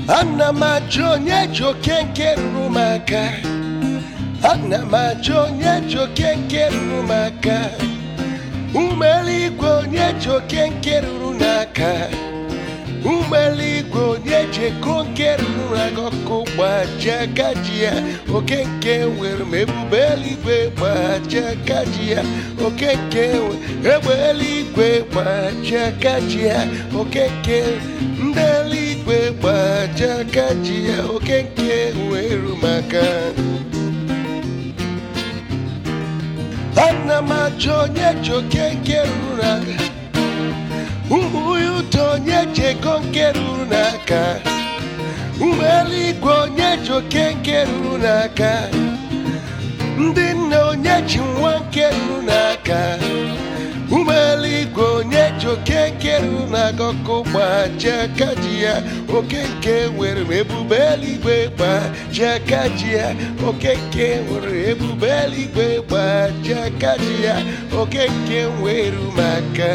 Ana majonye jokenke rumaka. Ana majonye jokenke rumaka. Umeligwe onye jokenke runaka. Umeligwe onye jekonke runagoko gbajagajia. Okenke were mebube eligwe gbajagajia. Okenke eligwe gbajagajia. Okenke eligwe gbajagajia. Okenke were maka. Ana majonye jokenke runaka. Umuyuto onye jekonke runaka. Umeligwe onye jokenke runaka. Ndị nne onye ji nwanke runaka. Umeligwe onye jokenke runaka gbajagajia. Okenke were mebube eligwe gbajagajia. Okenke were ebube eligwe gbajagajia. Okenke were maka.